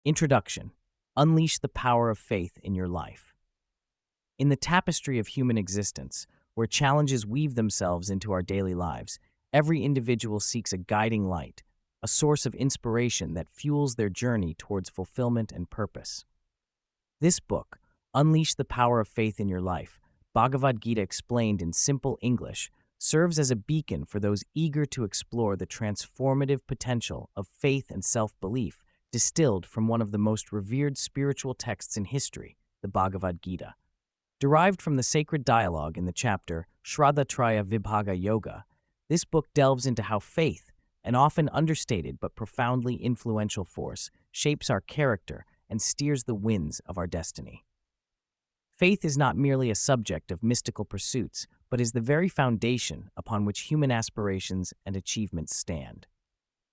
Introduction. Unleash the power of faith in your life. In the tapestry of human existence, where challenges weave themselves into our daily lives, every individual seeks a guiding light, a source of inspiration that fuels their journey towards fulfillment and purpose. This book, Unleash the Power of Faith in Your Life, Bhagavad Gita Explained in simple English, serves as a beacon for those eager to explore the transformative potential of faith and self-belief, distilled from one of the most revered spiritual texts in history, the Bhagavad Gita. Derived from the sacred dialogue in the chapter Shraddhatraya Vibhaga Yoga, this book delves into how faith, an often understated but profoundly influential force, shapes our character and steers the winds of our destiny. Faith is not merely a subject of mystical pursuits, but is the very foundation upon which human aspirations and achievements stand.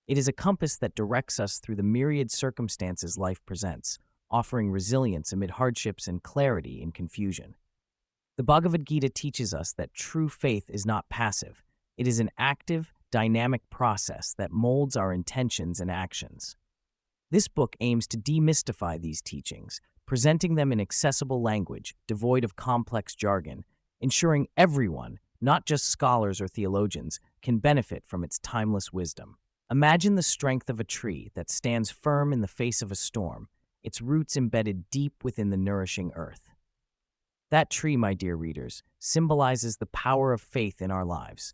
It is a compass that directs us through the myriad circumstances life presents, offering resilience amid hardships and clarity in confusion. The Bhagavad Gita teaches us that true faith is not passive. It is an active, dynamic process that molds our intentions and actions. This book aims to demystify these teachings, presenting them in accessible language, devoid of complex jargon, ensuring everyone, not just scholars or theologians, can benefit from its timeless wisdom. Imagine the strength of a tree that stands firm in the face of a storm, its roots embedded deep within the nourishing earth. That tree, my dear readers, symbolizes the power of faith in our lives.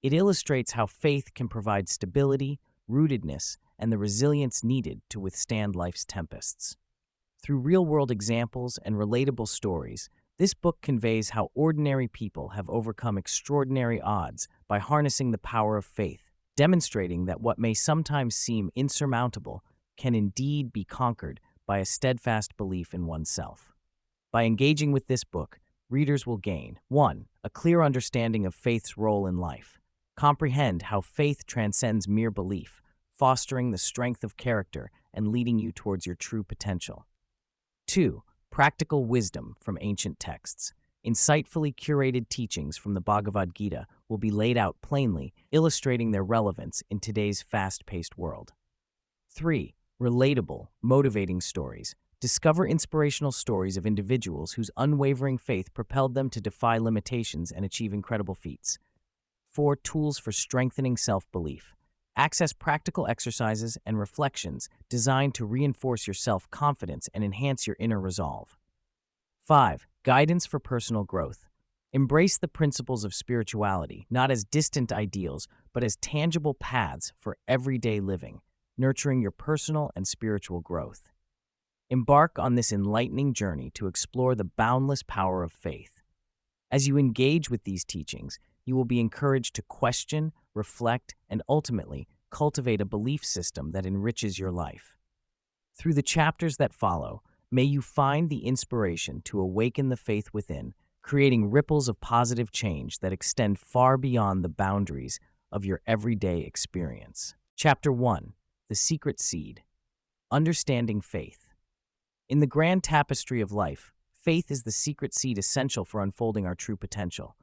It illustrates how faith can provide stability, rootedness, and the resilience needed to withstand life's tempests. Through real-world examples and relatable stories, this book conveys how ordinary people have overcome extraordinary odds by harnessing the power of faith, demonstrating that what may sometimes seem insurmountable can indeed be conquered by a steadfast belief in oneself. By engaging with this book, readers will gain 1. A clear understanding of faith's role in life. Comprehend how faith transcends mere belief, fostering the strength of character and leading you towards your true potential. 2. Practical wisdom from ancient texts. Insightfully curated teachings from the Bhagavad Gita will be laid out plainly, illustrating their relevance in today's fast-paced world. 3. Relatable, motivating stories. Discover inspirational stories of individuals whose unwavering faith propelled them to defy limitations and achieve incredible feats. 4. Tools for strengthening self-belief. Access practical exercises and reflections designed to reinforce your self-confidence and enhance your inner resolve. 5. Guidance for personal growth. Embrace the principles of spirituality, not as distant ideals, but as tangible paths for everyday living, nurturing your personal and spiritual growth. Embark on this enlightening journey to explore the boundless power of faith. As you engage with these teachings, you will be encouraged to question, reflect, and ultimately cultivate a belief system that enriches your life. Through the chapters that follow, may you find the inspiration to awaken the faith within, creating ripples of positive change that extend far beyond the boundaries of your everyday experience. Chapter 1. The Secret Seed. Understanding Faith. In the grand tapestry of life, faith is the secret seed essential for unfolding our true potential.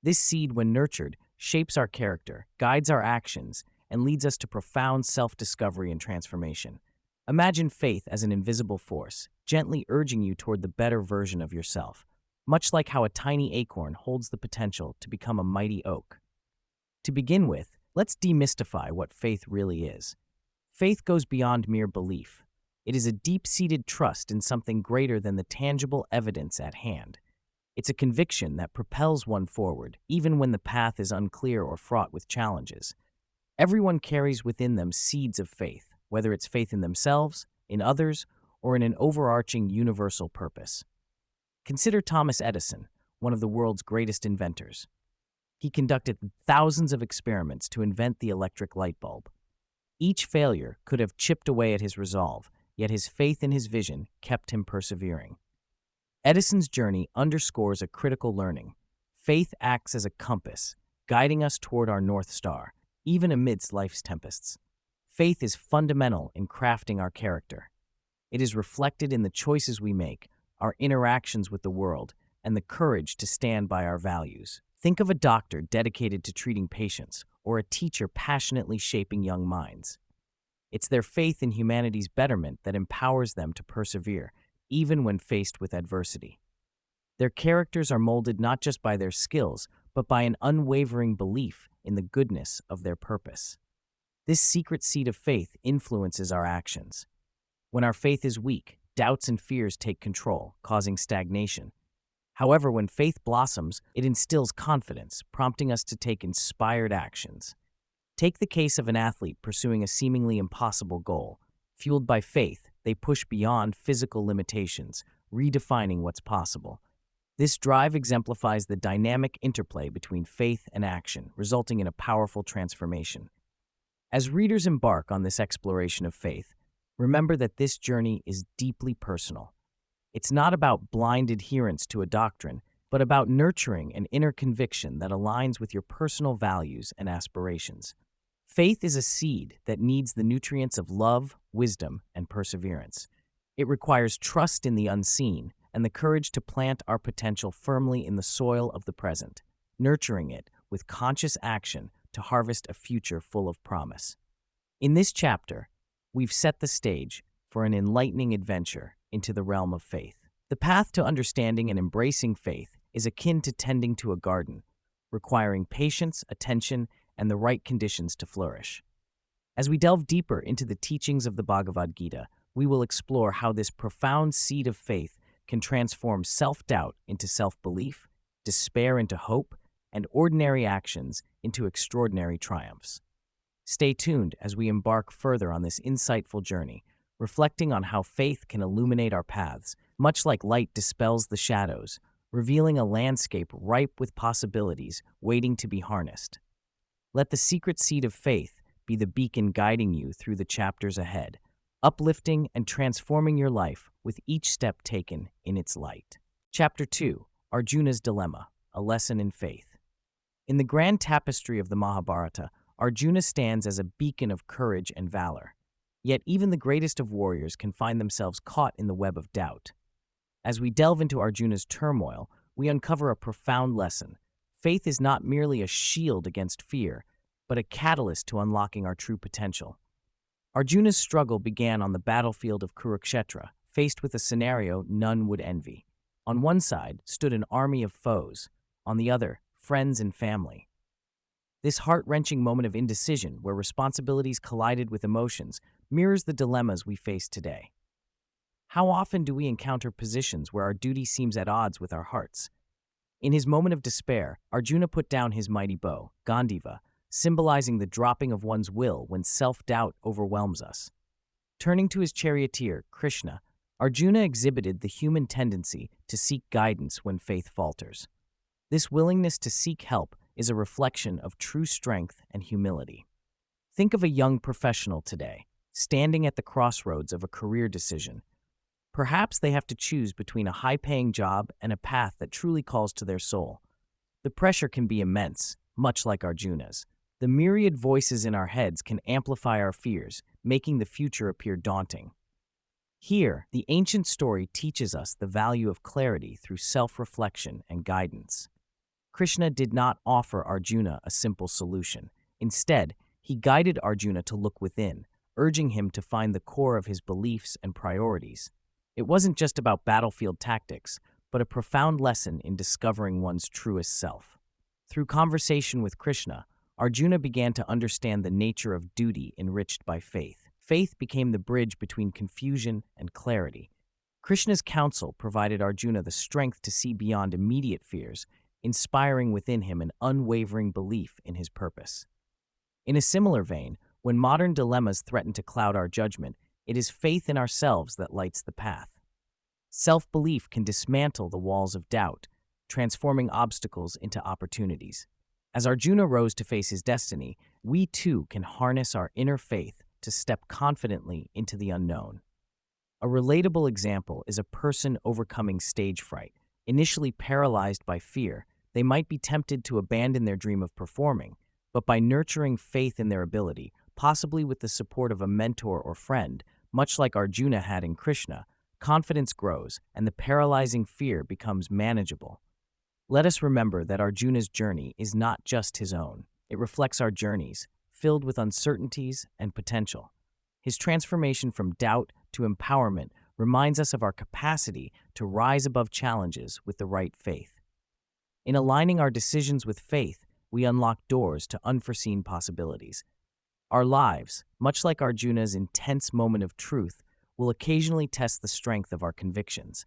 This seed, when nurtured, shapes our character, guides our actions, and leads us to profound self-discovery and transformation. Imagine faith as an invisible force, gently urging you toward the better version of yourself, much like how a tiny acorn holds the potential to become a mighty oak. To begin with, let's demystify what faith really is. Faith goes beyond mere belief. It is a deep-seated trust in something greater than the tangible evidence at hand. It's a conviction that propels one forward, even when the path is unclear or fraught with challenges. Everyone carries within them seeds of faith, whether it's faith in themselves, in others, or in an overarching universal purpose. Consider Thomas Edison, one of the world's greatest inventors. He conducted thousands of experiments to invent the electric light bulb. Each failure could have chipped away at his resolve, yet his faith in his vision kept him persevering. Edison's journey underscores a critical learning. Faith acts as a compass, guiding us toward our North Star, even amidst life's tempests. Faith is fundamental in crafting our character. It is reflected in the choices we make, our interactions with the world, and the courage to stand by our values. Think of a doctor dedicated to treating patients, or a teacher passionately shaping young minds. It's their faith in humanity's betterment that empowers them to persevere, even when faced with adversity. Their characters are molded not just by their skills, but by an unwavering belief in the goodness of their purpose. This secret seed of faith influences our actions. When our faith is weak, doubts and fears take control, causing stagnation. However, when faith blossoms, it instills confidence, prompting us to take inspired actions. Take the case of an athlete pursuing a seemingly impossible goal. Fueled by faith, they push beyond physical limitations, redefining what's possible. This drive exemplifies the dynamic interplay between faith and action, resulting in a powerful transformation. As readers embark on this exploration of faith, remember that this journey is deeply personal. It's not about blind adherence to a doctrine, but about nurturing an inner conviction that aligns with your personal values and aspirations. Faith is a seed that needs the nutrients of love, wisdom, and perseverance. It requires trust in the unseen and the courage to plant our potential firmly in the soil of the present, nurturing it with conscious action to harvest a future full of promise. In this chapter, we've set the stage for an enlightening adventure into the realm of faith. The path to understanding and embracing faith is akin to tending to a garden, requiring patience, attention, and the right conditions to flourish. As we delve deeper into the teachings of the Bhagavad Gita, we will explore how this profound seed of faith can transform self-doubt into self-belief, despair into hope, and ordinary actions into extraordinary triumphs. Stay tuned as we embark further on this insightful journey, reflecting on how faith can illuminate our paths, much like light dispels the shadows, revealing a landscape ripe with possibilities waiting to be harnessed. Let the secret seed of faith be the beacon guiding you through the chapters ahead, uplifting and transforming your life with each step taken in its light. Chapter 2, Arjuna's Dilemma, a lesson in faith. In the grand tapestry of the Mahabharata, Arjuna stands as a beacon of courage and valor. Yet even the greatest of warriors can find themselves caught in the web of doubt. As we delve into Arjuna's turmoil, we uncover a profound lesson. Faith is not merely a shield against fear, but a catalyst to unlocking our true potential. Arjuna's struggle began on the battlefield of Kurukshetra, faced with a scenario none would envy. On one side stood an army of foes, on the other, friends and family. This heart-wrenching moment of indecision, where responsibilities collided with emotions, mirrors the dilemmas we face today. How often do we encounter positions where our duty seems at odds with our hearts? In his moment of despair, Arjuna put down his mighty bow, Gandiva, symbolizing the dropping of one's will when self-doubt overwhelms us. Turning to his charioteer, Krishna, Arjuna exhibited the human tendency to seek guidance when faith falters. This willingness to seek help is a reflection of true strength and humility. Think of a young professional today, standing at the crossroads of a career decision. Perhaps they have to choose between a high-paying job and a path that truly calls to their soul. The pressure can be immense, much like Arjuna's. The myriad voices in our heads can amplify our fears, making the future appear daunting. Here, the ancient story teaches us the value of clarity through self-reflection and guidance. Krishna did not offer Arjuna a simple solution. Instead, he guided Arjuna to look within, urging him to find the core of his beliefs and priorities. It wasn't just about battlefield tactics, but a profound lesson in discovering one's truest self. Through conversation with Krishna, Arjuna began to understand the nature of duty enriched by faith. Faith became the bridge between confusion and clarity. Krishna's counsel provided Arjuna the strength to see beyond immediate fears, inspiring within him an unwavering belief in his purpose. In a similar vein, when modern dilemmas threaten to cloud our judgment, it is faith in ourselves that lights the path. Self-belief can dismantle the walls of doubt, transforming obstacles into opportunities. As Arjuna rose to face his destiny, we too can harness our inner faith to step confidently into the unknown. A relatable example is a person overcoming stage fright. Initially paralyzed by fear, they might be tempted to abandon their dream of performing, but by nurturing faith in their ability, possibly with the support of a mentor or friend, much like Arjuna had in Krishna, confidence grows and the paralyzing fear becomes manageable. Let us remember that Arjuna's journey is not just his own. It reflects our journeys, filled with uncertainties and potential. His transformation from doubt to empowerment reminds us of our capacity to rise above challenges with the right faith. In aligning our decisions with faith, we unlock doors to unforeseen possibilities. Our lives, much like Arjuna's intense moment of truth, will occasionally test the strength of our convictions.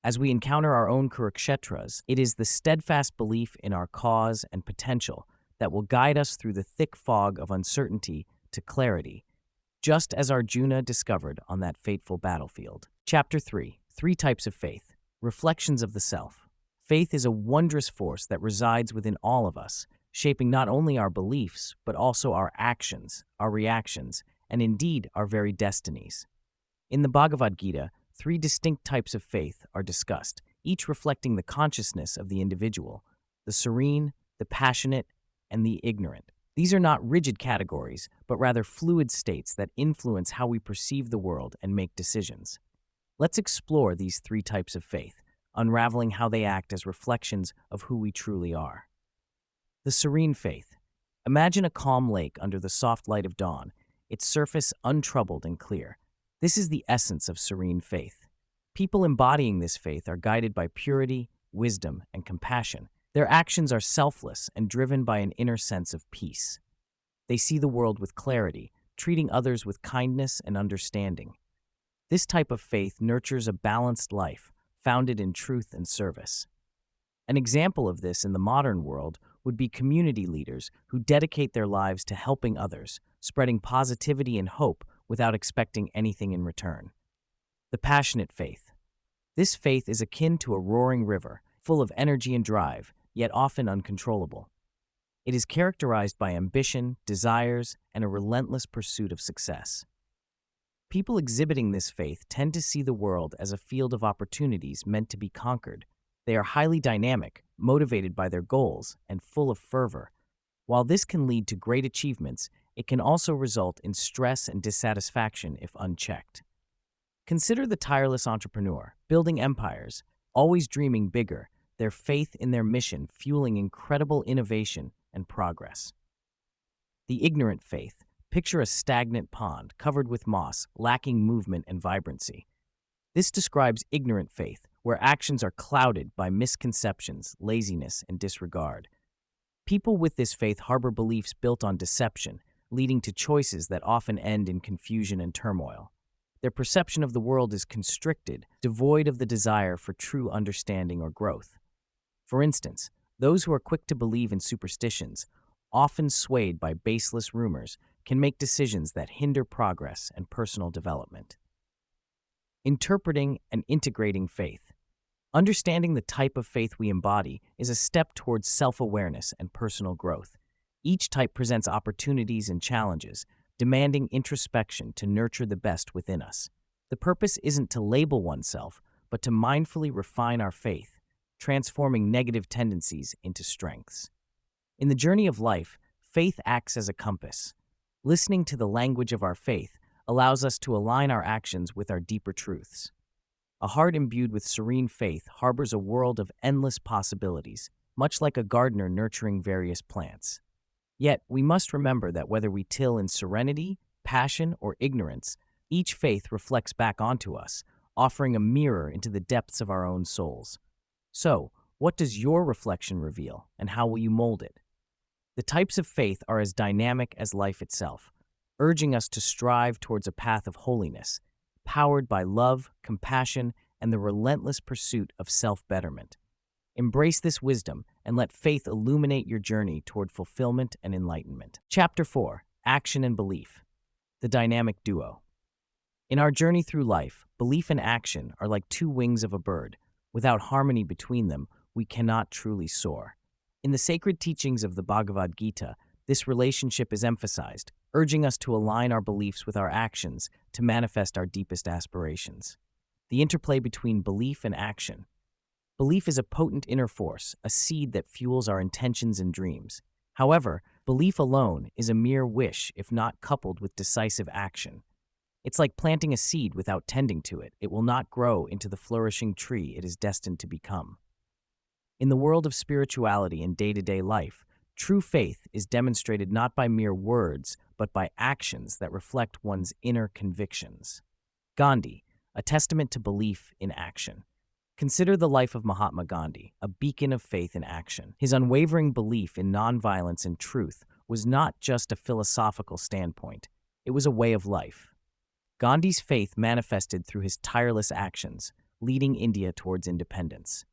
As we encounter our own Kurukshetras, it is the steadfast belief in our cause and potential that will guide us through the thick fog of uncertainty to clarity, just as Arjuna discovered on that fateful battlefield. Chapter 3: Three Types of Faith. Reflections of the Self. Faith is a wondrous force that resides within all of us, shaping not only our beliefs, but also our actions, our reactions, and indeed our very destinies. In the Bhagavad Gita, three distinct types of faith are discussed, each reflecting the consciousness of the individual: the serene, the passionate, and the ignorant. These are not rigid categories, but rather fluid states that influence how we perceive the world and make decisions. Let's explore these three types of faith, unraveling how they act as reflections of who we truly are. The serene faith. Imagine a calm lake under the soft light of dawn, its surface untroubled and clear. This is the essence of serene faith. People embodying this faith are guided by purity, wisdom, and compassion. Their actions are selfless and driven by an inner sense of peace. They see the world with clarity, treating others with kindness and understanding. This type of faith nurtures a balanced life, founded in truth and service. An example of this in the modern world would be community leaders who dedicate their lives to helping others, spreading positivity and hope without expecting anything in return. The passionate faith. This faith is akin to a roaring river, full of energy and drive, yet often uncontrollable. It is characterized by ambition, desires, and a relentless pursuit of success. People exhibiting this faith tend to see the world as a field of opportunities meant to be conquered. They are highly dynamic, motivated by their goals, and full of fervor. While this can lead to great achievements, it can also result in stress and dissatisfaction if unchecked. Consider the tireless entrepreneur, building empires, always dreaming bigger, their faith in their mission fueling incredible innovation and progress. The ignorant faith. Picture a stagnant pond covered with moss, lacking movement and vibrancy. This describes ignorant faith, where actions are clouded by misconceptions, laziness, and disregard. People with this faith harbor beliefs built on deception, leading to choices that often end in confusion and turmoil. Their perception of the world is constricted, devoid of the desire for true understanding or growth. For instance, those who are quick to believe in superstitions, often swayed by baseless rumors, can make decisions that hinder progress and personal development. Interpreting and integrating faith. Understanding the type of faith we embody is a step towards self-awareness and personal growth. Each type presents opportunities and challenges, demanding introspection to nurture the best within us. The purpose isn't to label oneself, but to mindfully refine our faith, transforming negative tendencies into strengths. In the journey of life, faith acts as a compass. Listening to the language of our faith allows us to align our actions with our deeper truths. A heart imbued with serene faith harbors a world of endless possibilities, much like a gardener nurturing various plants. Yet, we must remember that whether we till in serenity, passion, or ignorance, each faith reflects back onto us, offering a mirror into the depths of our own souls. So, what does your reflection reveal, and how will you mold it? The types of faith are as dynamic as life itself, urging us to strive towards a path of holiness, powered by love, compassion, and the relentless pursuit of self-betterment. Embrace this wisdom and let faith illuminate your journey toward fulfillment and enlightenment. Chapter 4: Action and Belief. The Dynamic Duo. In our journey through life, belief and action are like two wings of a bird. Without harmony between them, we cannot truly soar. In the sacred teachings of the Bhagavad Gita, this relationship is emphasized, urging us to align our beliefs with our actions to manifest our deepest aspirations. The interplay between belief and action. Belief is a potent inner force, a seed that fuels our intentions and dreams. However, belief alone is a mere wish if not coupled with decisive action. It's like planting a seed without tending to it. It will not grow into the flourishing tree it is destined to become. In the world of spirituality and day-to-day life, True faith is demonstrated not by mere words, but by actions that reflect one's inner convictions. Gandhi, a testament to belief in action. Consider the life of Mahatma Gandhi, a beacon of faith in action. His unwavering belief in nonviolence and truth was not just a philosophical standpoint, it was a way of life. Gandhi's faith manifested through his tireless actions, leading India towards independence.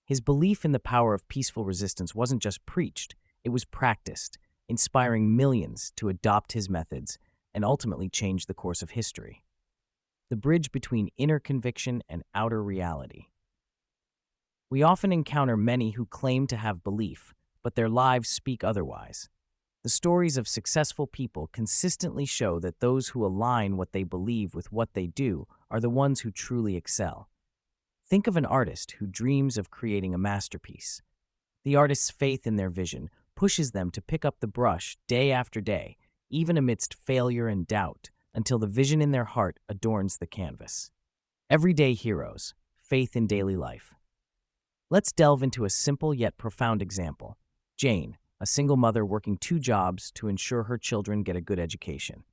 His belief in the power of peaceful resistance wasn't just preached, it was practiced, inspiring millions to adopt his methods and ultimately change the course of history. The bridge between inner conviction and outer reality. We often encounter many who claim to have belief, but their lives speak otherwise. The stories of successful people consistently show that those who align what they believe with what they do are the ones who truly excel. Think of an artist who dreams of creating a masterpiece. The artist's faith in their vision pushes them to pick up the brush day after day, even amidst failure and doubt, until the vision in their heart adorns the canvas. Everyday heroes, faith in daily life. Let's delve into a simple yet profound example. Jane, a single mother working 2 jobs to ensure her children get a good education.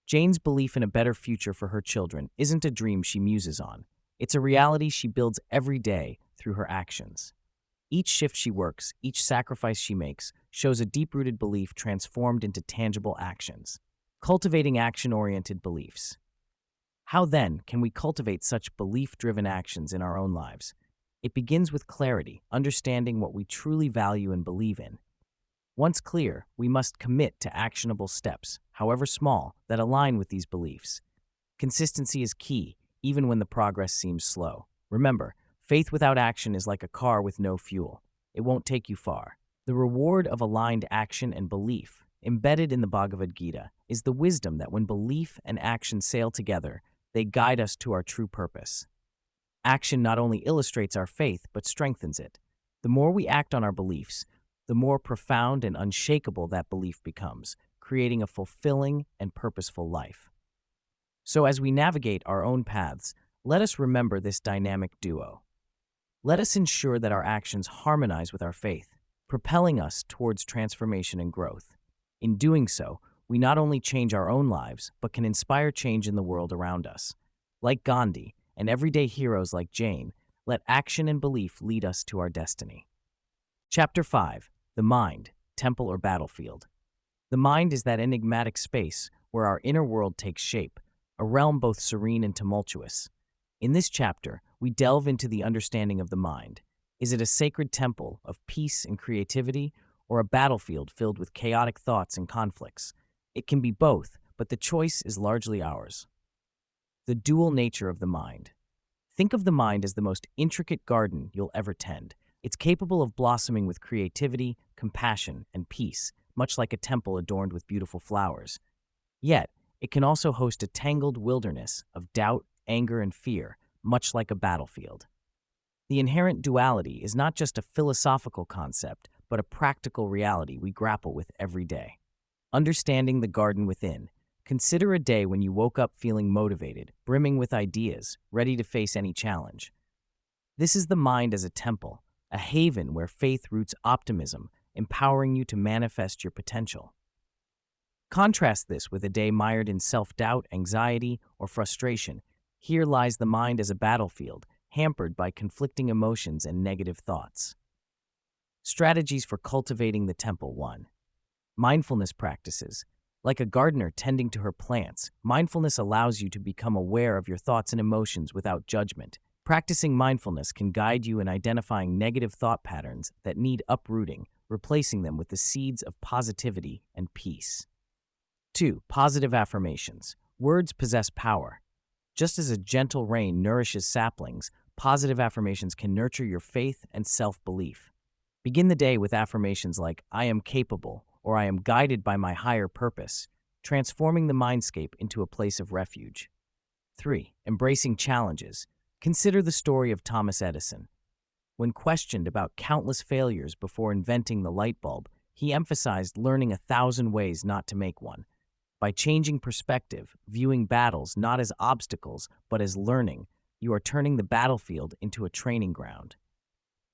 Jane's belief in a better future for her children isn't a dream she muses on. It's a reality she builds every day through her actions. Each shift she works, each sacrifice she makes, shows a deep-rooted belief transformed into tangible actions. Cultivating action-oriented beliefs. How then can we cultivate such belief-driven actions in our own lives? It begins with clarity, understanding what we truly value and believe in. Once clear, we must commit to actionable steps, however small, that align with these beliefs. Consistency is key, even when the progress seems slow. Remember, faith without action is like a car with no fuel. It won't take you far. The reward of aligned action and belief, embedded in the Bhagavad Gita, is the wisdom that when belief and action sail together, they guide us to our true purpose. Action not only illustrates our faith, but strengthens it. The more we act on our beliefs, the more profound and unshakable that belief becomes, creating a fulfilling and purposeful life. So as we navigate our own paths, let us remember this dynamic duo. Let us ensure that our actions harmonize with our faith, propelling us towards transformation and growth. In doing so, we not only change our own lives, but can inspire change in the world around us. Like Gandhi and everyday heroes like Jane, let action and belief lead us to our destiny. Chapter 5. The Mind, Temple or Battlefield. The mind is that enigmatic space where our inner world takes shape, a realm both serene and tumultuous. In this chapter, we delve into the understanding of the mind. Is it a sacred temple of peace and creativity, or a battlefield filled with chaotic thoughts and conflicts? It can be both, but the choice is largely ours. The dual nature of the mind. Think of the mind as the most intricate garden you'll ever tend. It's capable of blossoming with creativity, compassion, and peace, much like a temple adorned with beautiful flowers. Yet, it can also host a tangled wilderness of doubt, anger, and fear, much like a battlefield. The inherent duality is not just a philosophical concept, but a practical reality we grapple with every day. Understanding the garden within. Consider a day when you woke up feeling motivated, brimming with ideas, ready to face any challenge. This is the mind as a temple, a haven where faith roots optimism, empowering you to manifest your potential. Contrast this with a day mired in self-doubt, anxiety, or frustration. Here lies the mind as a battlefield, hampered by conflicting emotions and negative thoughts. Strategies for cultivating the temple. 1. Mindfulness practices. Like a gardener tending to her plants, mindfulness allows you to become aware of your thoughts and emotions without judgment. Practicing mindfulness can guide you in identifying negative thought patterns that need uprooting, replacing them with the seeds of positivity and peace. 2. Positive affirmations. Words possess power. Just as a gentle rain nourishes saplings, positive affirmations can nurture your faith and self-belief. Begin the day with affirmations like, "I am capable," or "I am guided by my higher purpose," transforming the mindscape into a place of refuge. 3. Embracing challenges. Consider the story of Thomas Edison. When questioned about countless failures before inventing the light bulb, he emphasized learning 1,000 ways not to make one. By changing perspective, viewing battles not as obstacles but as learning, you are turning the battlefield into a training ground.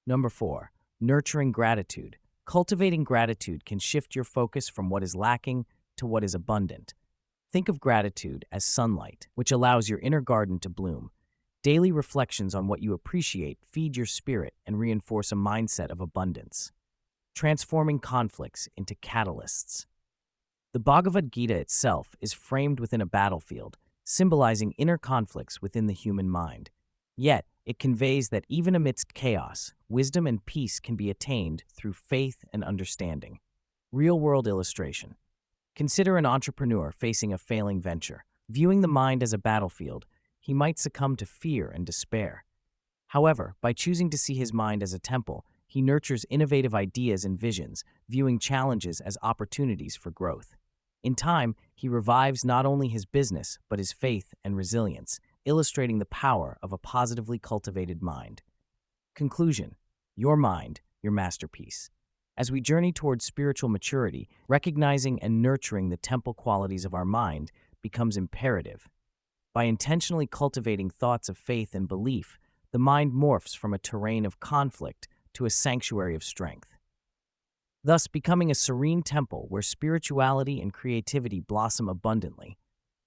4. Nurturing gratitude. Cultivating gratitude can shift your focus from what is lacking to what is abundant. Think of gratitude as sunlight, which allows your inner garden to bloom. Daily reflections on what you appreciate feed your spirit and reinforce a mindset of abundance. Transforming conflicts into catalysts. The Bhagavad Gita itself is framed within a battlefield, symbolizing inner conflicts within the human mind. Yet, it conveys that even amidst chaos, wisdom and peace can be attained through faith and understanding. Real-world illustration. Consider an entrepreneur facing a failing venture. Viewing the mind as a battlefield, he might succumb to fear and despair. However, by choosing to see his mind as a temple, he nurtures innovative ideas and visions, viewing challenges as opportunities for growth. In time, he revives not only his business, but his faith and resilience, illustrating the power of a positively cultivated mind. Conclusion: your mind, your masterpiece. As we journey towards spiritual maturity, recognizing and nurturing the temple qualities of our mind becomes imperative. By intentionally cultivating thoughts of faith and belief, the mind morphs from a terrain of conflict to a sanctuary of strength, thus becoming a serene temple where spirituality and creativity blossom abundantly.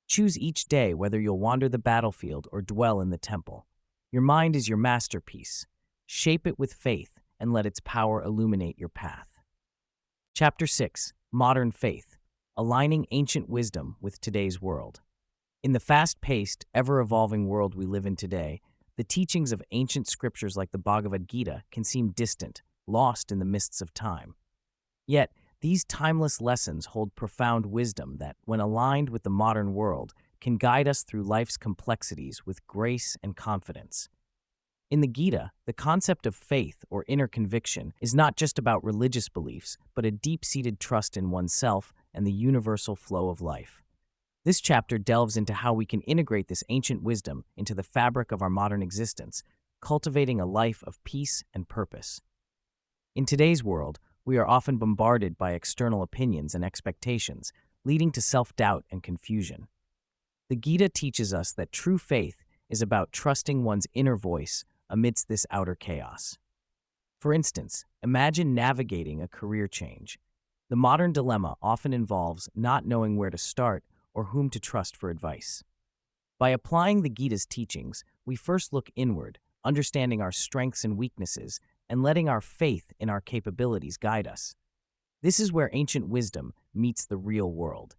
Choose each day whether you'll wander the battlefield or dwell in the temple. Your mind is your masterpiece. Shape it with faith and let its power illuminate your path. Chapter 6: Modern Faith, Aligning Ancient Wisdom with Today's World. In the fast-paced, ever-evolving world we live in today, the teachings of ancient scriptures like the Bhagavad Gita can seem distant, lost in the mists of time. Yet, these timeless lessons hold profound wisdom that, when aligned with the modern world, can guide us through life's complexities with grace and confidence. In the Gita, the concept of faith or inner conviction is not just about religious beliefs, but a deep-seated trust in oneself and the universal flow of life. This chapter delves into how we can integrate this ancient wisdom into the fabric of our modern existence, cultivating a life of peace and purpose. In today's world, we are often bombarded by external opinions and expectations, leading to self-doubt and confusion. The Gita teaches us that true faith is about trusting one's inner voice amidst this outer chaos. For instance, imagine navigating a career change. The modern dilemma often involves not knowing where to start or whom to trust for advice. By applying the Gita's teachings, we first look inward, understanding our strengths and weaknesses, and letting our faith in our capabilities guide us. This is where ancient wisdom meets the real world.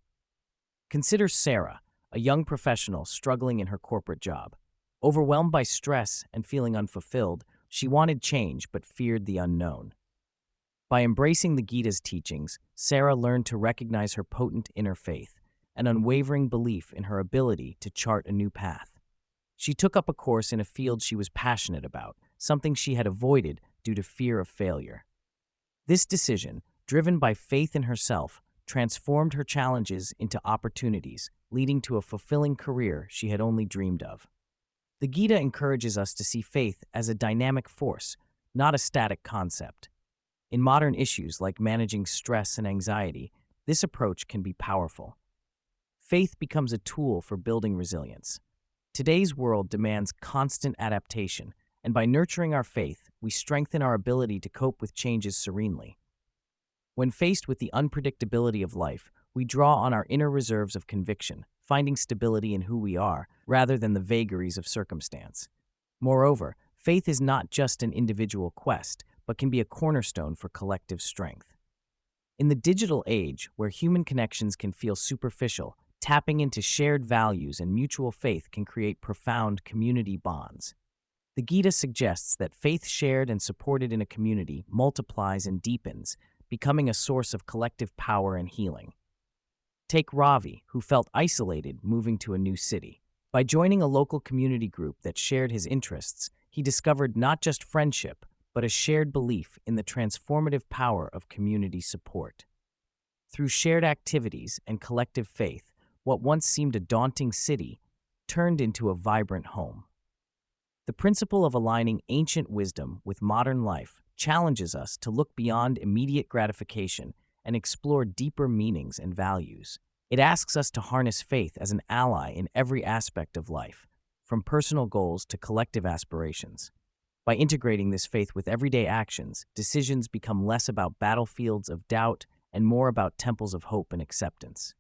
Consider Sarah, a young professional struggling in her corporate job. Overwhelmed by stress and feeling unfulfilled, she wanted change but feared the unknown. By embracing the Gita's teachings, Sarah learned to recognize her potent inner faith, an unwavering belief in her ability to chart a new path. She took up a course in a field she was passionate about, something she had avoided due to fear of failure. This decision, driven by faith in herself, transformed her challenges into opportunities, leading to a fulfilling career she had only dreamed of. The Gita encourages us to see faith as a dynamic force, not a static concept. In modern issues like managing stress and anxiety, this approach can be powerful. Faith becomes a tool for building resilience. Today's world demands constant adaptation, and by nurturing our faith, we strengthen our ability to cope with changes serenely. When faced with the unpredictability of life, we draw on our inner reserves of conviction, finding stability in who we are, rather than the vagaries of circumstance. Moreover, faith is not just an individual quest, but can be a cornerstone for collective strength. In the digital age, where human connections can feel superficial, tapping into shared values and mutual faith can create profound community bonds. The Gita suggests that faith shared and supported in a community multiplies and deepens, becoming a source of collective power and healing. Take Ravi, who felt isolated moving to a new city. By joining a local community group that shared his interests, he discovered not just friendship, but a shared belief in the transformative power of community support. Through shared activities and collective faith, what once seemed a daunting city turned into a vibrant home. The principle of aligning ancient wisdom with modern life challenges us to look beyond immediate gratification and explore deeper meanings and values. It asks us to harness faith as an ally in every aspect of life, from personal goals to collective aspirations. By integrating this faith with everyday actions, decisions become less about battlefields of doubt and more about temples of hope and acceptance.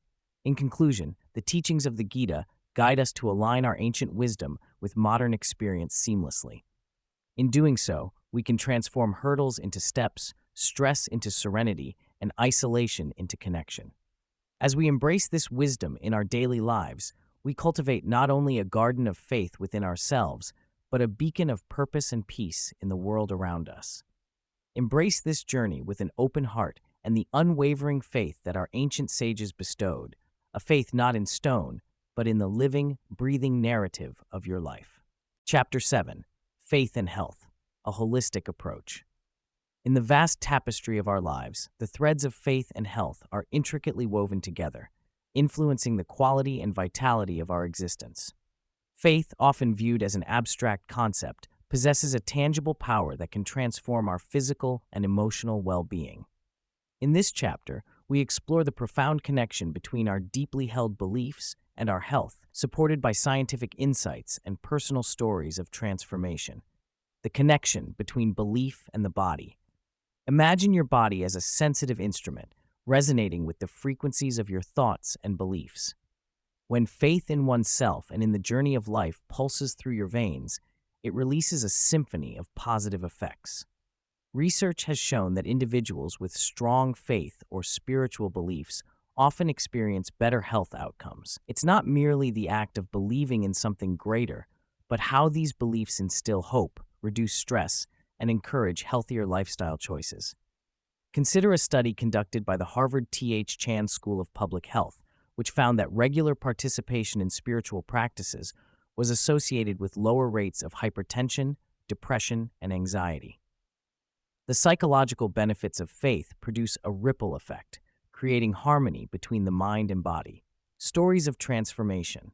In conclusion, the teachings of the Gita guide us to align our ancient wisdom with modern experience seamlessly. In doing so, we can transform hurdles into steps, stress into serenity, and isolation into connection. As we embrace this wisdom in our daily lives, we cultivate not only a garden of faith within ourselves, but a beacon of purpose and peace in the world around us. Embrace this journey with an open heart and the unwavering faith that our ancient sages bestowed, a faith not in stone, but in the living, breathing narrative of your life. Chapter 7. Faith and Health, a Holistic Approach. In the vast tapestry of our lives, the threads of faith and health are intricately woven together, influencing the quality and vitality of our existence. Faith, often viewed as an abstract concept, possesses a tangible power that can transform our physical and emotional well-being. In this chapter, we explore the profound connection between our deeply held beliefs and our health, supported by scientific insights and personal stories of transformation. The connection between belief and the body. Imagine your body as a sensitive instrument, resonating with the frequencies of your thoughts and beliefs. When faith in oneself and in the journey of life pulses through your veins, it releases a symphony of positive effects. Research has shown that individuals with strong faith or spiritual beliefs often experience better health outcomes. It's not merely the act of believing in something greater, but how these beliefs instill hope, reduce stress, and encourage healthier lifestyle choices. Consider a study conducted by the Harvard T.H. Chan School of Public Health, which found that regular participation in spiritual practices was associated with lower rates of hypertension, depression, and anxiety. The psychological benefits of faith produce a ripple effect, creating harmony between the mind and body. Stories of transformation.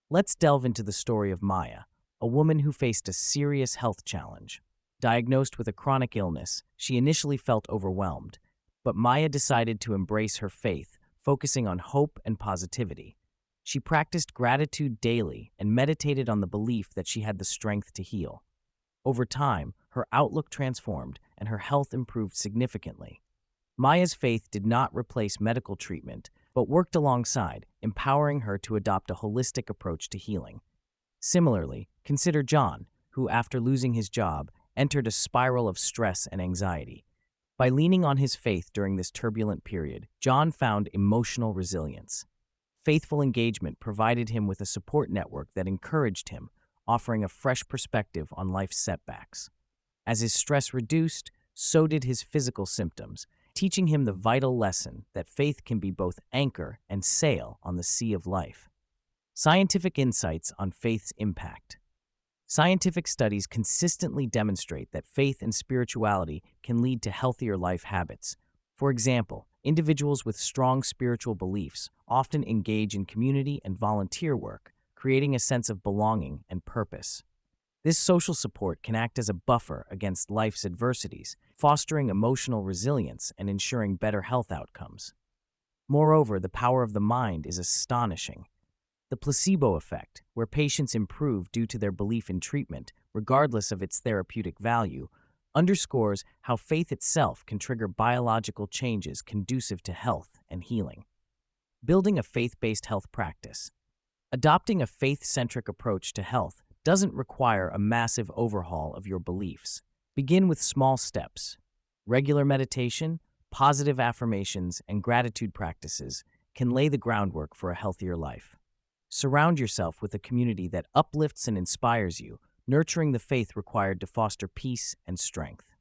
Let's delve into the story of Maya, a woman who faced a serious health challenge. Diagnosed with a chronic illness, she initially felt overwhelmed, but Maya decided to embrace her faith, focusing on hope and positivity. She practiced gratitude daily and meditated on the belief that she had the strength to heal. Over time, her outlook transformed and her health improved significantly. Maya's faith did not replace medical treatment, but worked alongside, empowering her to adopt a holistic approach to healing. Similarly, consider John, who, after losing his job, entered a spiral of stress and anxiety. By leaning on his faith during this turbulent period, John found emotional resilience. Faithful engagement provided him with a support network that encouraged him, offering a fresh perspective on life's setbacks. As his stress reduced, so did his physical symptoms, teaching him the vital lesson that faith can be both anchor and sail on the sea of life. Scientific insights on faith's impact. Scientific studies consistently demonstrate that faith and spirituality can lead to healthier life habits. For example, individuals with strong spiritual beliefs often engage in community and volunteer work, creating a sense of belonging and purpose. This social support can act as a buffer against life's adversities, fostering emotional resilience and ensuring better health outcomes. Moreover, the power of the mind is astonishing. The placebo effect, where patients improve due to their belief in treatment, regardless of its therapeutic value, underscores how faith itself can trigger biological changes conducive to health and healing. Building a faith-based health practice. Adopting a faith-centric approach to health doesn't require a massive overhaul of your beliefs. Begin with small steps. Regular meditation, positive affirmations, and gratitude practices can lay the groundwork for a healthier life. Surround yourself with a community that uplifts and inspires you, nurturing the faith required to foster peace and strength.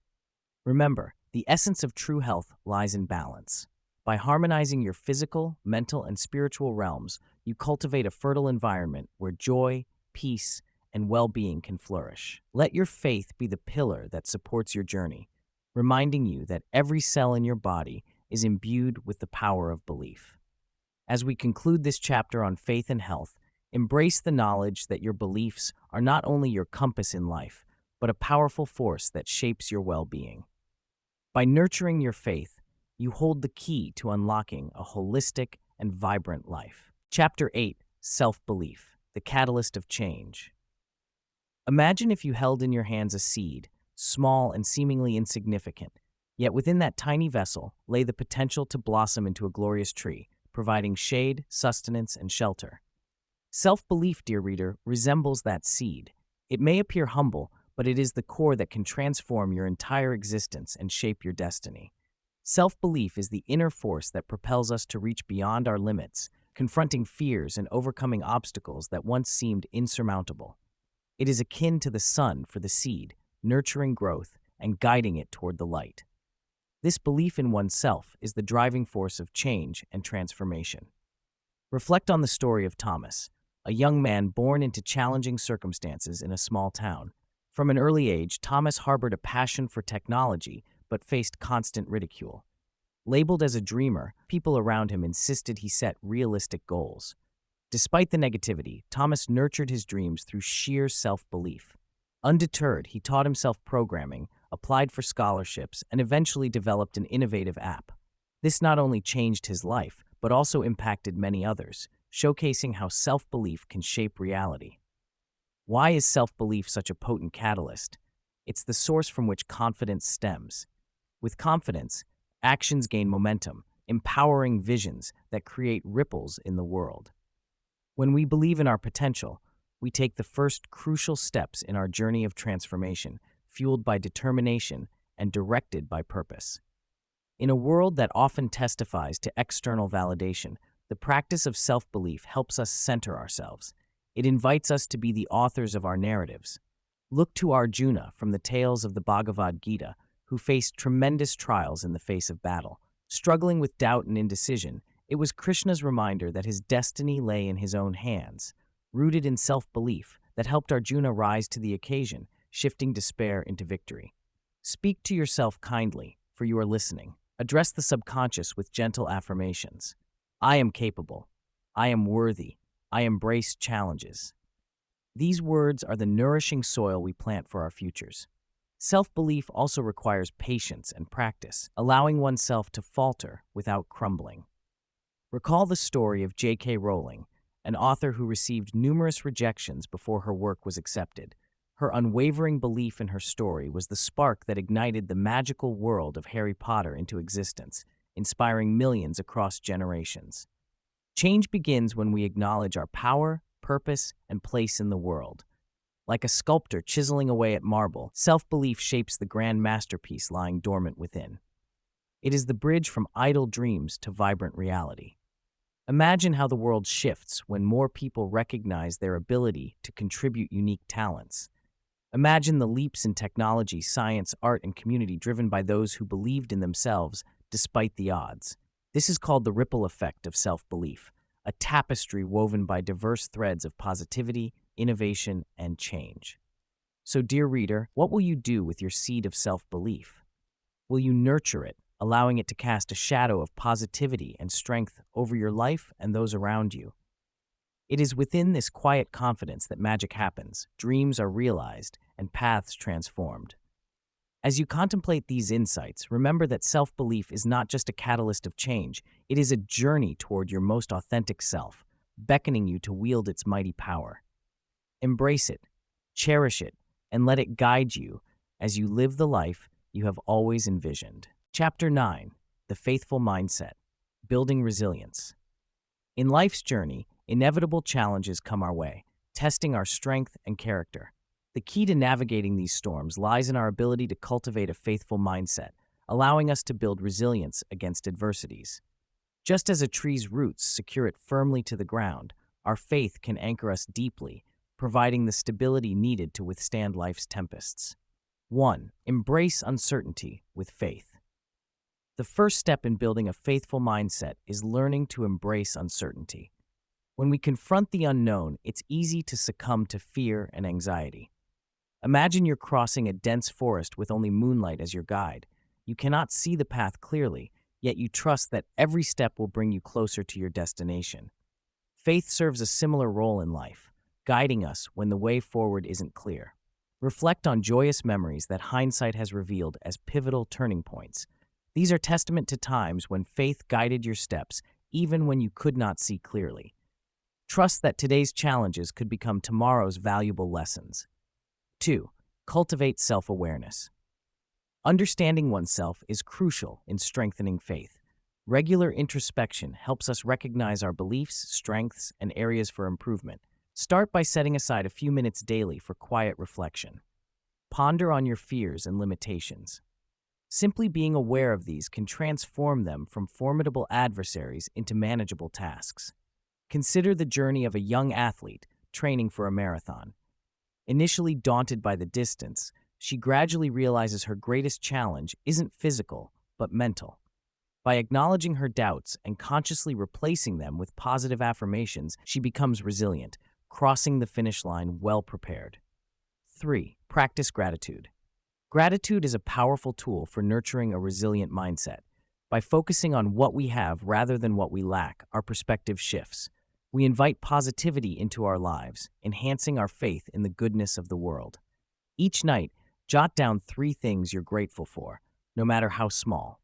Remember, the essence of true health lies in balance. By harmonizing your physical, mental, and spiritual realms, you cultivate a fertile environment where joy, peace, and well-being can flourish. Let your faith be the pillar that supports your journey, reminding you that every cell in your body is imbued with the power of belief. As we conclude this chapter on faith and health, embrace the knowledge that your beliefs are not only your compass in life, but a powerful force that shapes your well-being. By nurturing your faith, you hold the key to unlocking a holistic and vibrant life. Chapter 8, Self-Belief, the Catalyst of Change. Imagine if you held in your hands a seed, small and seemingly insignificant, yet within that tiny vessel lay the potential to blossom into a glorious tree, providing shade, sustenance, and shelter. Self-belief, dear reader, resembles that seed. It may appear humble, but it is the core that can transform your entire existence and shape your destiny. Self-belief is the inner force that propels us to reach beyond our limits, confronting fears and overcoming obstacles that once seemed insurmountable. It is akin to the sun for the seed, nurturing growth and guiding it toward the light. This belief in oneself is the driving force of change and transformation. Reflect on the story of Thomas, a young man born into challenging circumstances in a small town. From an early age, Thomas harbored a passion for technology but faced constant ridicule. Labeled as a dreamer, people around him insisted he set realistic goals. Despite the negativity, Thomas nurtured his dreams through sheer self-belief. Undeterred, he taught himself programming, applied for scholarships, and eventually developed an innovative app. This not only changed his life, but also impacted many others, showcasing how self-belief can shape reality. Why is self-belief such a potent catalyst? It's the source from which confidence stems. With confidence, actions gain momentum, empowering visions that create ripples in the world. When we believe in our potential, we take the first crucial steps in our journey of transformation, fueled by determination and directed by purpose. In a world that often testifies to external validation, the practice of self-belief helps us center ourselves. It invites us to be the authors of our narratives. Look to Arjuna from the tales of the Bhagavad Gita, who faced tremendous trials in the face of battle. Struggling with doubt and indecision, it was Krishna's reminder that his destiny lay in his own hands. Rooted in self-belief, that helped Arjuna rise to the occasion, shifting despair into victory. Speak to yourself kindly, for you are listening. Address the subconscious with gentle affirmations. I am capable. I am worthy. I embrace challenges. These words are the nourishing soil we plant for our futures. Self-belief also requires patience and practice, allowing oneself to falter without crumbling. Recall the story of J.K. Rowling, an author who received numerous rejections before her work was accepted. Her unwavering belief in her story was the spark that ignited the magical world of Harry Potter into existence, inspiring millions across generations. Change begins when we acknowledge our power, purpose, and place in the world. Like a sculptor chiseling away at marble, self-belief shapes the grand masterpiece lying dormant within. It is the bridge from idle dreams to vibrant reality. Imagine how the world shifts when more people recognize their ability to contribute unique talents. Imagine the leaps in technology, science, art, and community driven by those who believed in themselves despite the odds. This is called the ripple effect of self-belief, a tapestry woven by diverse threads of positivity, innovation, and change. So, dear reader, what will you do with your seed of self-belief? Will you nurture it, allowing it to cast a shadow of positivity and strength over your life and those around you? It is within this quiet confidence that magic happens, dreams are realized, and paths transformed. As you contemplate these insights, remember that self-belief is not just a catalyst of change, it is a journey toward your most authentic self, beckoning you to wield its mighty power. Embrace it, cherish it, and let it guide you as you live the life you have always envisioned. Chapter 9: The Faithful Mindset, Building Resilience. In life's journey, inevitable challenges come our way, testing our strength and character. The key to navigating these storms lies in our ability to cultivate a faithful mindset, allowing us to build resilience against adversities. Just as a tree's roots secure it firmly to the ground, our faith can anchor us deeply, providing the stability needed to withstand life's tempests. 1. Embrace uncertainty with faith. The first step in building a faithful mindset is learning to embrace uncertainty. When we confront the unknown, it's easy to succumb to fear and anxiety. Imagine you're crossing a dense forest with only moonlight as your guide. You cannot see the path clearly, yet you trust that every step will bring you closer to your destination. Faith serves a similar role in life, guiding us when the way forward isn't clear. Reflect on joyous memories that hindsight has revealed as pivotal turning points. These are testament to times when faith guided your steps, even when you could not see clearly. Trust that today's challenges could become tomorrow's valuable lessons. 2. Cultivate self-awareness. Understanding oneself is crucial in strengthening faith. Regular introspection helps us recognize our beliefs, strengths, and areas for improvement. Start by setting aside a few minutes daily for quiet reflection. Ponder on your fears and limitations. Simply being aware of these can transform them from formidable adversaries into manageable tasks. Consider the journey of a young athlete training for a marathon. Initially daunted by the distance, she gradually realizes her greatest challenge isn't physical, but mental. By acknowledging her doubts and consciously replacing them with positive affirmations, she becomes resilient, crossing the finish line well prepared. 3. Practice gratitude. Gratitude is a powerful tool for nurturing a resilient mindset. By focusing on what we have rather than what we lack, our perspective shifts. We invite positivity into our lives, enhancing our faith in the goodness of the world. Each night, jot down 3 things you're grateful for, no matter how small.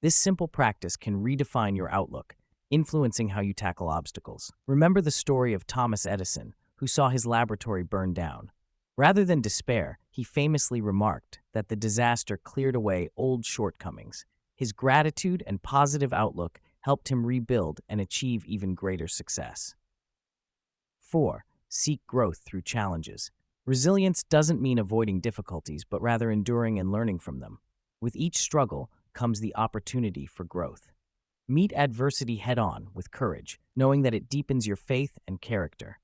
This simple practice can redefine your outlook, influencing how you tackle obstacles. Remember the story of Thomas Edison, who saw his laboratory burn down. Rather than despair, he famously remarked that the disaster cleared away old shortcomings. His gratitude and positive outlook helped him rebuild and achieve even greater success. 4. Seek growth through challenges. Resilience doesn't mean avoiding difficulties, but rather enduring and learning from them. With each struggle comes the opportunity for growth. Meet adversity head-on with courage, knowing that it deepens your faith and character.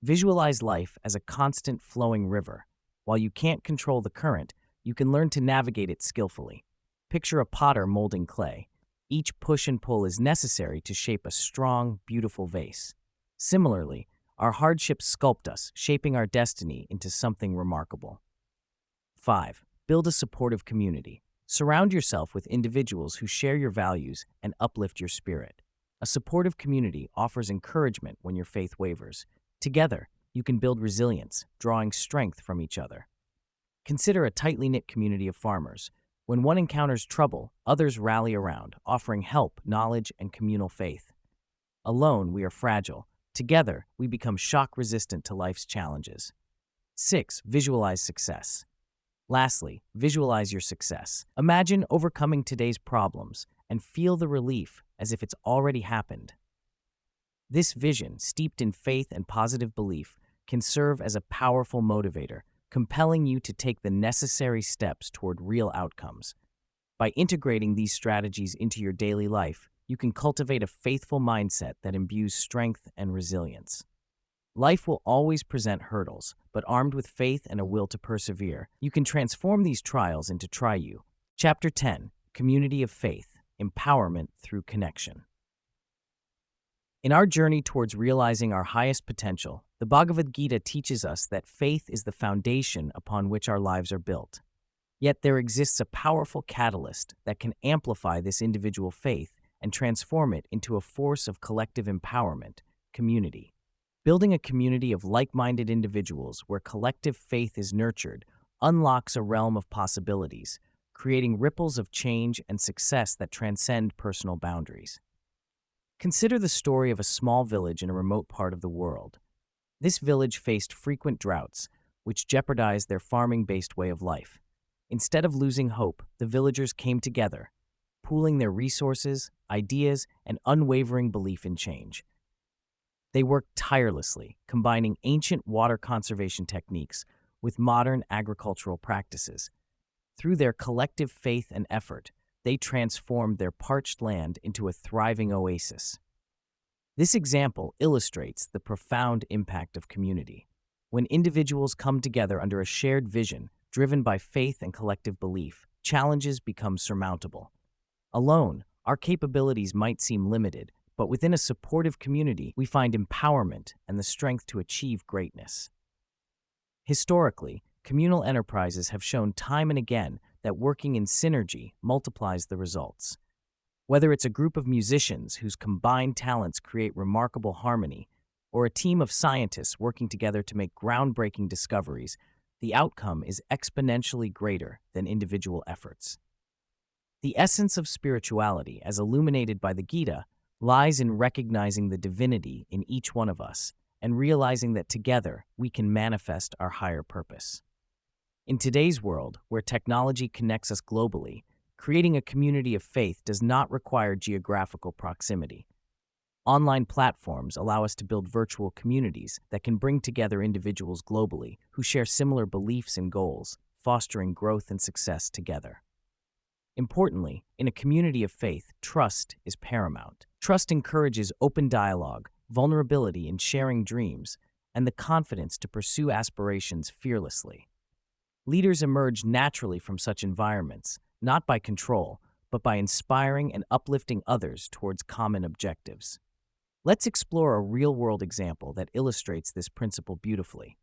Visualize life as a constant flowing river. While you can't control the current, you can learn to navigate it skillfully. Picture a potter molding clay. Each push and pull is necessary to shape a strong, beautiful vase. Similarly, our hardships sculpt us, shaping our destiny into something remarkable. 5. Build a supportive community. Surround yourself with individuals who share your values and uplift your spirit. A supportive community offers encouragement when your faith wavers. Together, you can build resilience, drawing strength from each other. Consider a tightly knit community of farmers. When one encounters trouble, others rally around, offering help, knowledge, and communal faith. Alone, we are fragile. Together, we become shock-resistant to life's challenges. 6. Visualize success. Lastly, visualize your success. Imagine overcoming today's problems and feel the relief as if it's already happened. This vision, steeped in faith and positive belief, can serve as a powerful motivator, compelling you to take the necessary steps toward real outcomes. By integrating these strategies into your daily life, you can cultivate a faithful mindset that imbues strength and resilience. Life will always present hurdles, but armed with faith and a will to persevere, you can transform these trials into triumph. Chapter 10. Community of Faith, Empowerment Through Connection. In our journey towards realizing our highest potential, the Bhagavad Gita teaches us that faith is the foundation upon which our lives are built. Yet there exists a powerful catalyst that can amplify this individual faith and transform it into a force of collective empowerment, community. Building a community of like-minded individuals where collective faith is nurtured unlocks a realm of possibilities, creating ripples of change and success that transcend personal boundaries. Consider the story of a small village in a remote part of the world. This village faced frequent droughts, which jeopardized their farming-based way of life. Instead of losing hope, the villagers came together, pooling their resources, ideas, and unwavering belief in change. They worked tirelessly, combining ancient water conservation techniques with modern agricultural practices. Through their collective faith and effort, they transformed their parched land into a thriving oasis. This example illustrates the profound impact of community. When individuals come together under a shared vision, driven by faith and collective belief, challenges become surmountable. Alone, our capabilities might seem limited, but within a supportive community, we find empowerment and the strength to achieve greatness. Historically, communal enterprises have shown time and again that working in synergy multiplies the results. Whether it's a group of musicians whose combined talents create remarkable harmony, or a team of scientists working together to make groundbreaking discoveries, the outcome is exponentially greater than individual efforts. The essence of spirituality, as illuminated by the Gita, lies in recognizing the divinity in each one of us and realizing that together we can manifest our higher purpose. In today's world, where technology connects us globally, creating a community of faith does not require geographical proximity. Online platforms allow us to build virtual communities that can bring together individuals globally who share similar beliefs and goals, fostering growth and success together. Importantly, in a community of faith, trust is paramount. Trust encourages open dialogue, vulnerability in sharing dreams, and the confidence to pursue aspirations fearlessly. Leaders emerge naturally from such environments, not by control, but by inspiring and uplifting others towards common objectives. Let's explore a real-world example that illustrates this principle beautifully.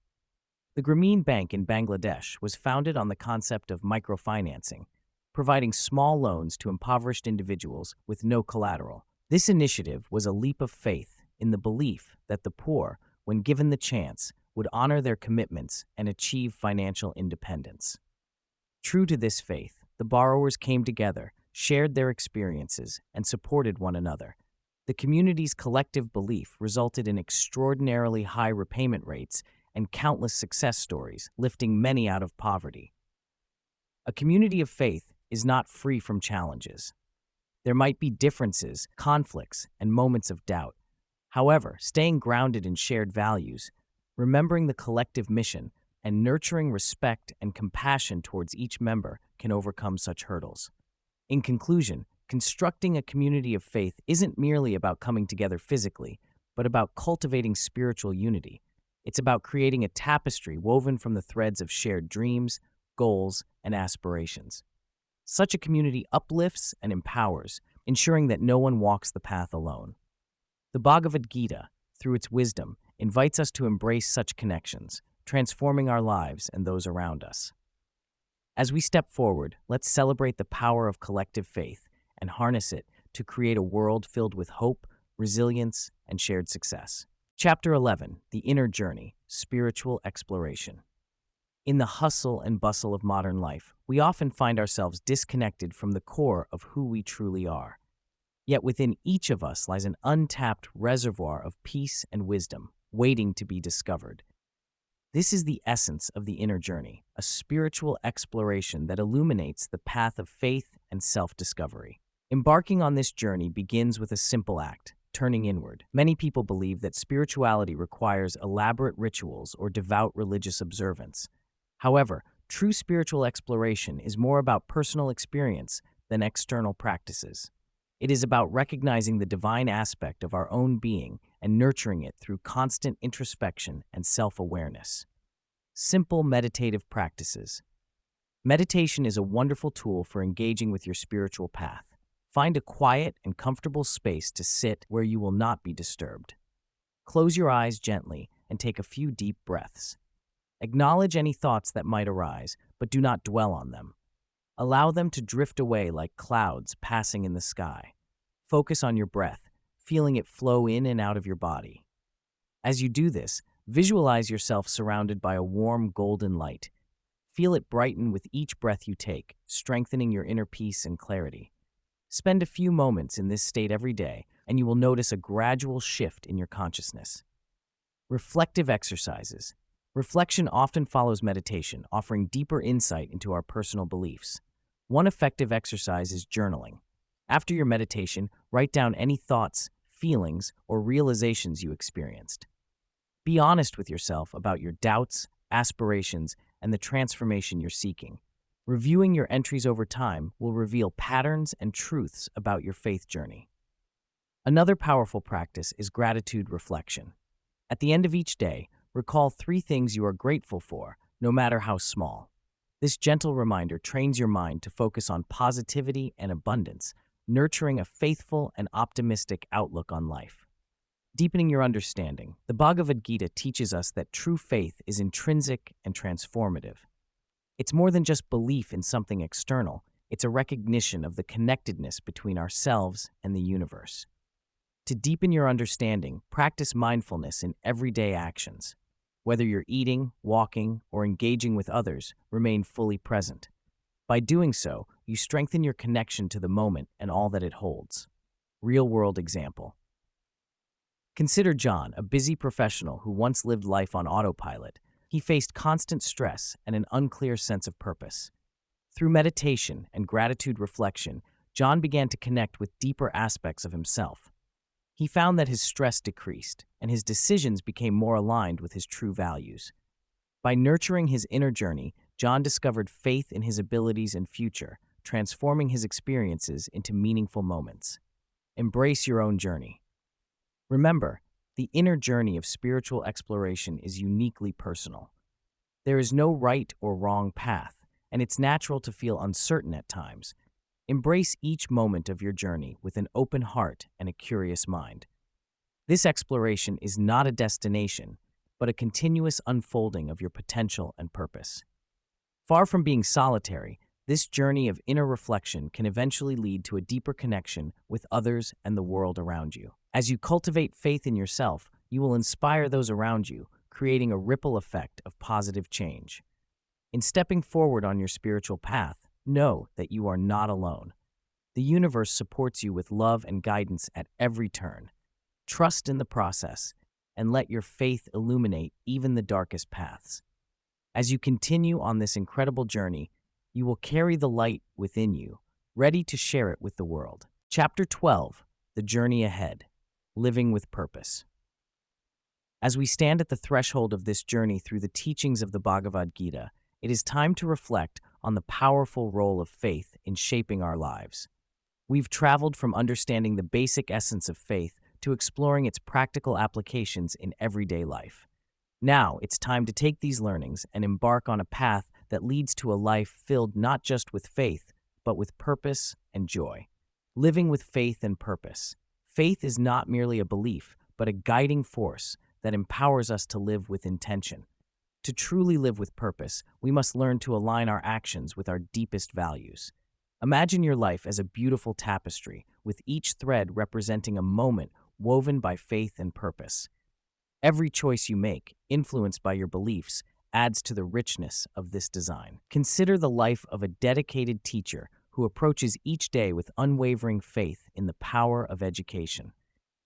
The Grameen Bank in Bangladesh was founded on the concept of microfinancing, providing small loans to impoverished individuals with no collateral. This initiative was a leap of faith in the belief that the poor, when given the chance, would honor their commitments and achieve financial independence. True to this faith, the borrowers came together, shared their experiences, and supported one another. The community's collective belief resulted in extraordinarily high repayment rates and countless success stories, lifting many out of poverty. A community of faith is not free from challenges. There might be differences, conflicts, and moments of doubt. However, staying grounded in shared values, remembering the collective mission, and nurturing respect and compassion towards each member can overcome such hurdles. In conclusion, constructing a community of faith isn't merely about coming together physically, but about cultivating spiritual unity. It's about creating a tapestry woven from the threads of shared dreams, goals, and aspirations. Such a community uplifts and empowers, ensuring that no one walks the path alone. The Bhagavad Gita, through its wisdom, invites us to embrace such connections, transforming our lives and those around us. As we step forward, let's celebrate the power of collective faith and harness it to create a world filled with hope, resilience, and shared success. Chapter 11, The Inner Journey, Spiritual Exploration. In the hustle and bustle of modern life, we often find ourselves disconnected from the core of who we truly are. Yet within each of us lies an untapped reservoir of peace and wisdom, waiting to be discovered. This is the essence of the inner journey, a spiritual exploration that illuminates the path of faith and self-discovery. Embarking on this journey begins with a simple act, turning inward. Many people believe that spirituality requires elaborate rituals or devout religious observance. However, true spiritual exploration is more about personal experience than external practices. It is about recognizing the divine aspect of our own being and nurturing it through constant introspection and self-awareness. Simple meditative practices. Meditation is a wonderful tool for engaging with your spiritual path. Find a quiet and comfortable space to sit where you will not be disturbed. Close your eyes gently and take a few deep breaths. Acknowledge any thoughts that might arise, but do not dwell on them. Allow them to drift away like clouds passing in the sky. Focus on your breath, feeling it flow in and out of your body. As you do this, visualize yourself surrounded by a warm golden light. Feel it brighten with each breath you take, strengthening your inner peace and clarity. Spend a few moments in this state every day, and you will notice a gradual shift in your consciousness. Reflective exercises. Reflection often follows meditation, offering deeper insight into our personal beliefs. One effective exercise is journaling. After your meditation, write down any thoughts, feelings, or realizations you experienced. Be honest with yourself about your doubts, aspirations, and the transformation you're seeking. Reviewing your entries over time will reveal patterns and truths about your faith journey. Another powerful practice is gratitude reflection. At the end of each day, recall 3 things you are grateful for, no matter how small. This gentle reminder trains your mind to focus on positivity and abundance, nurturing a faithful and optimistic outlook on life. Deepening your understanding, the Bhagavad Gita teaches us that true faith is intrinsic and transformative. It's more than just belief in something external, it's a recognition of the connectedness between ourselves and the universe. To deepen your understanding, practice mindfulness in everyday actions. Whether you're eating, walking, or engaging with others, remain fully present. By doing so, you strengthen your connection to the moment and all that it holds. Real-world example. Consider John, a busy professional who once lived life on autopilot. He faced constant stress and an unclear sense of purpose. Through meditation and gratitude reflection, John began to connect with deeper aspects of himself. He found that his stress decreased and his decisions became more aligned with his true values. By nurturing his inner journey, John discovered faith in his abilities and future, transforming his experiences into meaningful moments. Embrace your own journey. Remember, the inner journey of spiritual exploration is uniquely personal. There is no right or wrong path, and it's natural to feel uncertain at times. Embrace each moment of your journey with an open heart and a curious mind. This exploration is not a destination, but a continuous unfolding of your potential and purpose. Far from being solitary, this journey of inner reflection can eventually lead to a deeper connection with others and the world around you. As you cultivate faith in yourself, you will inspire those around you, creating a ripple effect of positive change. In stepping forward on your spiritual path, know that you are not alone. The universe supports you with love and guidance at every turn. Trust in the process, and let your faith illuminate even the darkest paths. As you continue on this incredible journey, you will carry the light within you, ready to share it with the world. Chapter 12, The Journey Ahead, Living with Purpose. As we stand at the threshold of this journey through the teachings of the Bhagavad Gita, it is time to reflect on the powerful role of faith in shaping our lives. We've traveled from understanding the basic essence of faith to exploring its practical applications in everyday life. Now, it's time to take these learnings and embark on a path that leads to a life filled not just with faith, but with purpose and joy. Living with faith and purpose. Faith is not merely a belief, but a guiding force that empowers us to live with intention. To truly live with purpose, we must learn to align our actions with our deepest values. Imagine your life as a beautiful tapestry, with each thread representing a moment woven by faith and purpose. Every choice you make, influenced by your beliefs, adds to the richness of this design. Consider the life of a dedicated teacher who approaches each day with unwavering faith in the power of education.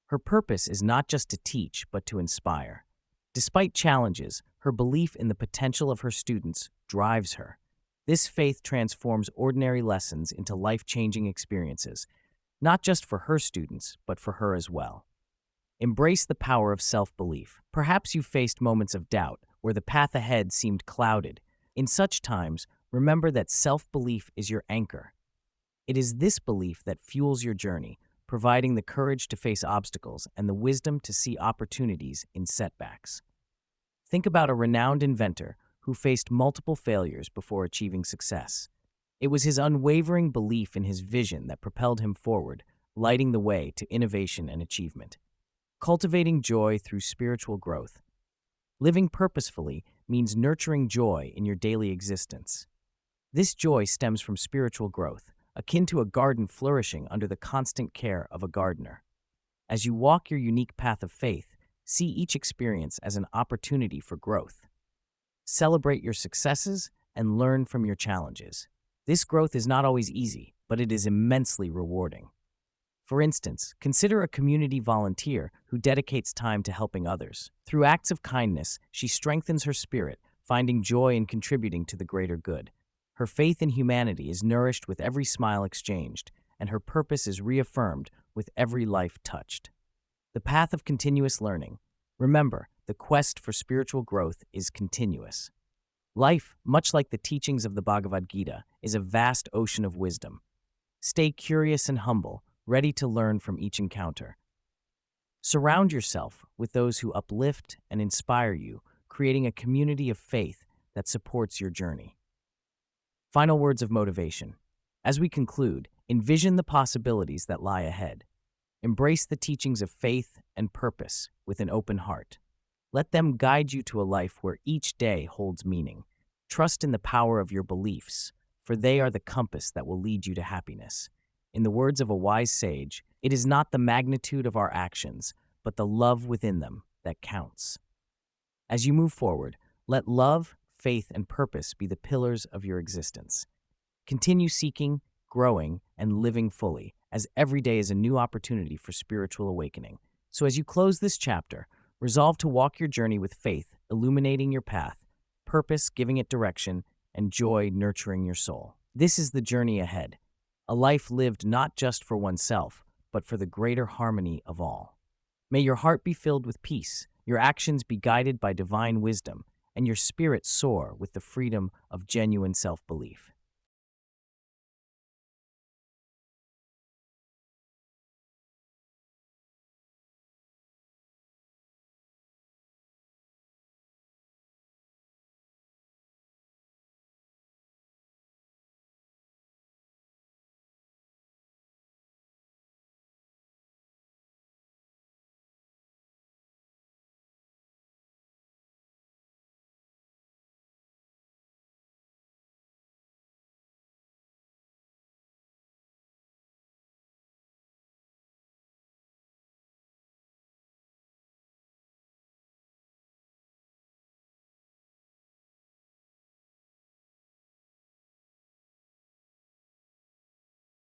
Her purpose is not just to teach, but to inspire. Despite challenges, her belief in the potential of her students drives her. This faith transforms ordinary lessons into life-changing experiences, not just for her students, but for her as well. Embrace the power of self-belief. Perhaps you faced moments of doubt where the path ahead seemed clouded. In such times, remember that self-belief is your anchor. It is this belief that fuels your journey, providing the courage to face obstacles and the wisdom to see opportunities in setbacks. Think about a renowned inventor who faced multiple failures before achieving success. It was his unwavering belief in his vision that propelled him forward, lighting the way to innovation and achievement. Cultivating joy through spiritual growth. Living purposefully means nurturing joy in your daily existence. This joy stems from spiritual growth, akin to a garden flourishing under the constant care of a gardener. As you walk your unique path of faith, see each experience as an opportunity for growth. Celebrate your successes and learn from your challenges. This growth is not always easy, but it is immensely rewarding. For instance, consider a community volunteer who dedicates time to helping others. Through acts of kindness, she strengthens her spirit, finding joy in contributing to the greater good. Her faith in humanity is nourished with every smile exchanged, and her purpose is reaffirmed with every life touched. The path of continuous learning. Remember, the quest for spiritual growth is continuous. Life, much like the teachings of the Bhagavad Gita, is a vast ocean of wisdom. Stay curious and humble, ready to learn from each encounter. Surround yourself with those who uplift and inspire you, creating a community of faith that supports your journey. Final words of motivation. As we conclude, envision the possibilities that lie ahead. Embrace the teachings of faith and purpose with an open heart. Let them guide you to a life where each day holds meaning. Trust in the power of your beliefs, for they are the compass that will lead you to happiness. In the words of a wise sage, it is not the magnitude of our actions, but the love within them that counts. As you move forward, let love, faith, and purpose be the pillars of your existence. Continue seeking, growing, and living fully, as every day is a new opportunity for spiritual awakening. So as you close this chapter, resolve to walk your journey with faith, illuminating your path, purpose giving it direction, and joy nurturing your soul. This is the journey ahead, a life lived not just for oneself, but for the greater harmony of all. May your heart be filled with peace, your actions be guided by divine wisdom, and your spirit soar with the freedom of genuine self-belief.